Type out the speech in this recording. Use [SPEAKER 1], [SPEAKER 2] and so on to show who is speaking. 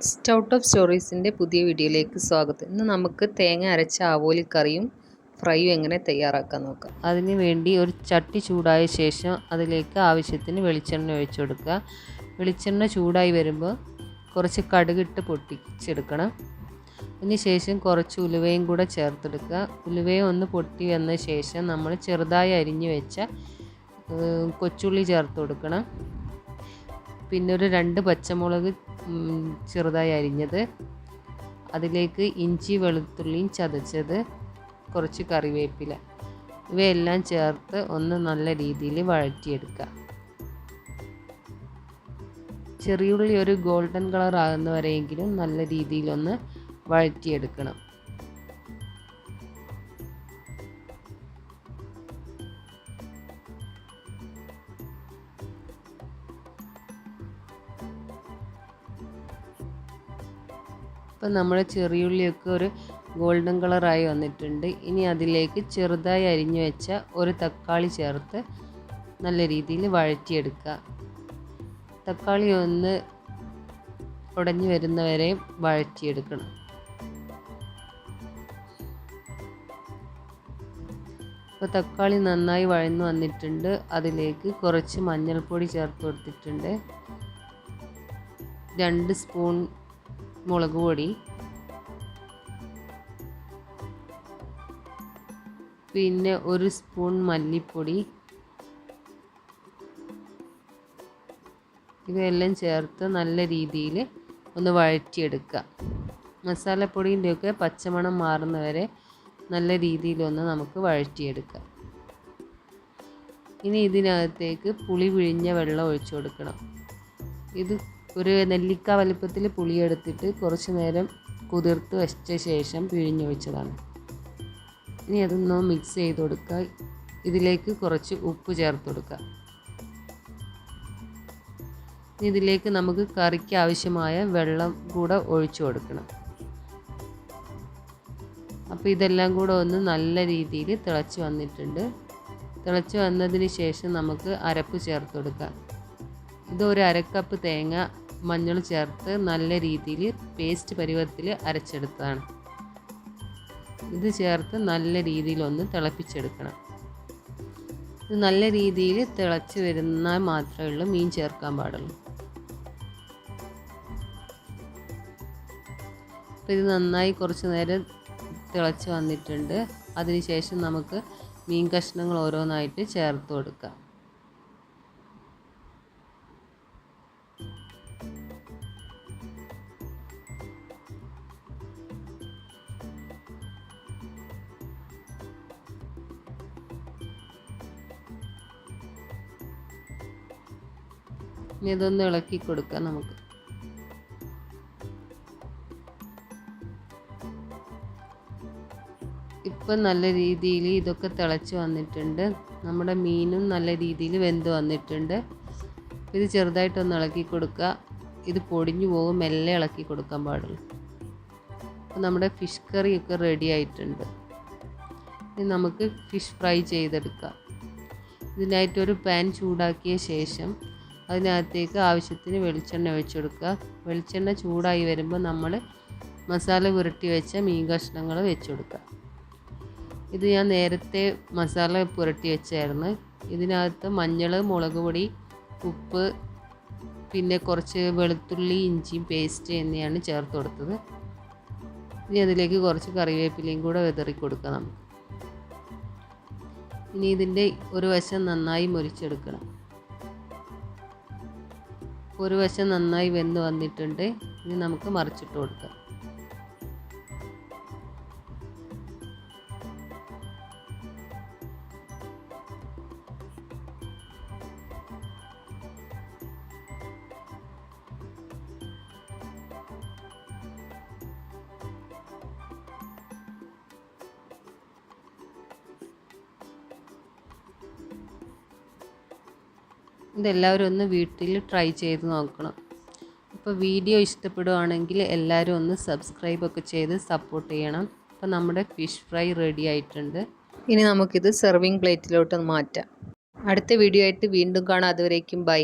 [SPEAKER 1] Stout of സ്റ്റോറീസിൻ്റെ പുതിയ വീഡിയോയിലേക്ക് സ്വാഗതം. ഇന്ന് നമുക്ക് തേങ്ങ അരച്ച ആവോലിക്കറിയും ഫ്രൈയും എങ്ങനെ തയ്യാറാക്കാൻ നോക്കാം.
[SPEAKER 2] അതിന് വേണ്ടി ഒരു ചട്ടി ചൂടായ ശേഷം അതിലേക്ക് ആവശ്യത്തിന് വെളിച്ചെണ്ണ ഒഴിച്ചു കൊടുക്കുക. വെളിച്ചെണ്ണ ചൂടായി വരുമ്പോൾ കുറച്ച് കടുകിട്ട് പൊട്ടിച്ചെടുക്കണം. അതിന് ശേഷം കുറച്ച് ഉലുവയും കൂടെ ചേർത്തെടുക്കുക. ഉലുവയും ഒന്ന് പൊട്ടി വന്ന ശേഷം നമ്മൾ ചെറുതായി അരിഞ്ഞു വെച്ച കൊച്ചുള്ളി ചേർത്ത് കൊടുക്കണം. പിന്നെ ഒരു 2 പച്ചമുളക് ചെറുതായി അരിഞ്ഞത്, അതിലേക്ക് ഇഞ്ചി വെളുത്തുള്ളിയും ചതച്ചത്, കുറച്ച് കറിവേപ്പില, ഇവയെല്ലാം ചേർത്ത് ഒന്ന് നല്ല രീതിയിൽ വഴറ്റിയെടുക്കുക. ചെറിയുള്ളി ഒരു ഗോൾഡൻ കളർ ആകുന്നവരെയെങ്കിലും നല്ല രീതിയിലൊന്ന് വഴറ്റിയെടുക്കണം. ഇപ്പം നമ്മുടെ ചെറിയുള്ളിയൊക്കെ ഒരു ഗോൾഡൻ കളറായി വന്നിട്ടുണ്ട്. ഇനി അതിലേക്ക് ചെറുതായി അരിഞ്ഞു വെച്ച ഒരു തക്കാളി ചേർത്ത് നല്ല രീതിയിൽ വഴറ്റിയെടുക്കുക. തക്കാളി ഒന്ന് ഉടഞ്ഞു വരുന്നവരെ വഴറ്റിയെടുക്കണം. അപ്പോൾ തക്കാളി നന്നായി വഴന്നു വന്നിട്ടുണ്ട്. അതിലേക്ക് കുറച്ച് മഞ്ഞൾപ്പൊടി ചേർത്ത് കൊടുത്തിട്ടുണ്ട്, 2 സ്പൂൺ മുളക് പൊടി, പിന്നെ 1 സ്പൂൺ മല്ലിപ്പൊടി, ഇവയെല്ലാം ചേർത്ത് നല്ല രീതിയിൽ ഒന്ന് വഴറ്റിയെടുക്കുക. മസാലപ്പൊടിൻ്റെയൊക്കെ പച്ചമണം മാറുന്നവരെ നല്ല രീതിയിലൊന്ന് നമുക്ക് വഴറ്റിയെടുക്കാം. ഇനി ഇതിനകത്തേക്ക് പുളി പിഴിഞ്ഞ വെള്ളം ഒഴിച്ചു കൊടുക്കണം. ഇത് ഒരു നെല്ലിക്ക വലുപ്പത്തിൽ പുളിയെടുത്തിട്ട് കുറച്ച് നേരം കുതിർത്ത് വെച്ച ശേഷം പിഴിഞ്ഞൊഴിച്ചതാണ്. ഇനി അതൊന്ന് മിക്സ് ചെയ്ത് കൊടുക്കുക. ഇതിലേക്ക് കുറച്ച് ഉപ്പ് ചേർത്ത് കൊടുക്കുക. ഇതിലേക്ക് നമുക്ക് കറിക്ക് ആവശ്യമായ വെള്ളം കൂടെ ഒഴിച്ചു കൊടുക്കണം. അപ്പോൾ ഇതെല്ലാം കൂടെ ഒന്ന് നല്ല രീതിയിൽ തിളച്ച് വന്നിട്ടുണ്ട്. തിളച്ച് വന്നതിന് ശേഷം നമുക്ക് അരപ്പ് ചേർത്ത് കൊടുക്കാം. ഇതൊരു 1/2 കപ്പ് തേങ്ങ മഞ്ഞൾ ചേർത്ത് നല്ല രീതിയിൽ പേസ്റ്റ് പരുവത്തിൽ അരച്ചെടുത്തതാണ്. ഇത് ചേർത്ത് നല്ല രീതിയിലൊന്ന് തിളപ്പിച്ചെടുക്കണം. ഇത് നല്ല രീതിയിൽ തിളച്ച് വരുന്നാൽ മാത്രമേ ഉള്ളൂ മീൻ ചേർക്കാൻ പാടുള്ളൂ. അപ്പോൾ ഇത് നന്നായി കുറച്ച് നേരം തിളച്ച് വന്നിട്ടുണ്ട്. അതിനുശേഷം നമുക്ക് മീൻ കഷ്ണങ്ങൾ ഓരോന്നായിട്ട് ചേർത്ത് കൊടുക്കാം. ഇനി ഇതൊന്ന് ഇളക്കി കൊടുക്കാം നമുക്ക്. ഇപ്പം നല്ല രീതിയിൽ ഇതൊക്കെ തിളച്ച് വന്നിട്ടുണ്ട്. നമ്മുടെ മീനും നല്ല രീതിയിൽ വെന്ത് വന്നിട്ടുണ്ട്. ഇത് ചെറുതായിട്ടൊന്ന് ഇളക്കി കൊടുക്കുക. ഇത് പൊടിഞ്ഞു പോകും, മെല്ലെ ഇളക്കി കൊടുക്കാൻ പാടുള്ളൂ. അപ്പോൾ നമ്മുടെ ഫിഷ് കറിയൊക്കെ റെഡി ആയിട്ടുണ്ട്. ഇനി നമുക്ക് ഫിഷ് ഫ്രൈ ചെയ്തെടുക്കാം. ഇതിനായിട്ടൊരു പാൻ ചൂടാക്കിയ ശേഷം അതിനകത്തേക്ക് ആവശ്യത്തിന് വെളിച്ചെണ്ണ ഒഴിച്ചു കൊടുക്കുക. വെളിച്ചെണ്ണ ചൂടായി വരുമ്പോൾ നമ്മൾ മസാല പുരട്ടി വെച്ച മീൻ കഷ്ണങ്ങൾ വെച്ച് കൊടുക്കുക. ഇത് ഞാൻ നേരത്തെ മസാല പുരട്ടി വെച്ചായിരുന്നു. ഇതിനകത്ത് മഞ്ഞൾ, മുളക് പൊടി, ഉപ്പ്, പിന്നെ കുറച്ച് വെളുത്തുള്ളി ഇഞ്ചിയും പേസ്റ്റ് എന്നിവയാണ് ചേർത്ത് കൊടുത്തത്. ഇനി അതിലേക്ക് കുറച്ച് കറിവേപ്പിലയും കൂടെ വിതറി കൊടുക്കാം നമുക്ക്. ഇനി ഇതിൻ്റെ ഒരു വശം നന്നായി മുരിച്ചെടുക്കണം. ഒരു വശം നന്നായി വെന്ത് വന്നിട്ടുണ്ട്. ഇനി നമുക്ക് മറിച്ചിട്ട് കൊടുക്കാം. ഇതെല്ലാവരും ഒന്ന് വീട്ടിൽ ട്രൈ ചെയ്ത് നോക്കണം. അപ്പോൾ വീഡിയോ ഇഷ്ടപ്പെടുകയാണെങ്കിൽ എല്ലാവരും ഒന്ന് സബ്സ്ക്രൈബൊക്കെ ചെയ്ത് സപ്പോർട്ട് ചെയ്യണം. അപ്പോൾ നമ്മുടെ ഫിഷ് ഫ്രൈ റെഡി ആയിട്ടുണ്ട്.
[SPEAKER 1] ഇനി നമുക്കിത് സെർവിങ് പ്ലേറ്റിലോട്ട് മാറ്റാം. അടുത്ത വീഡിയോ ആയിട്ട് വീണ്ടും കാണാം. അതുവരേക്കും ബൈ.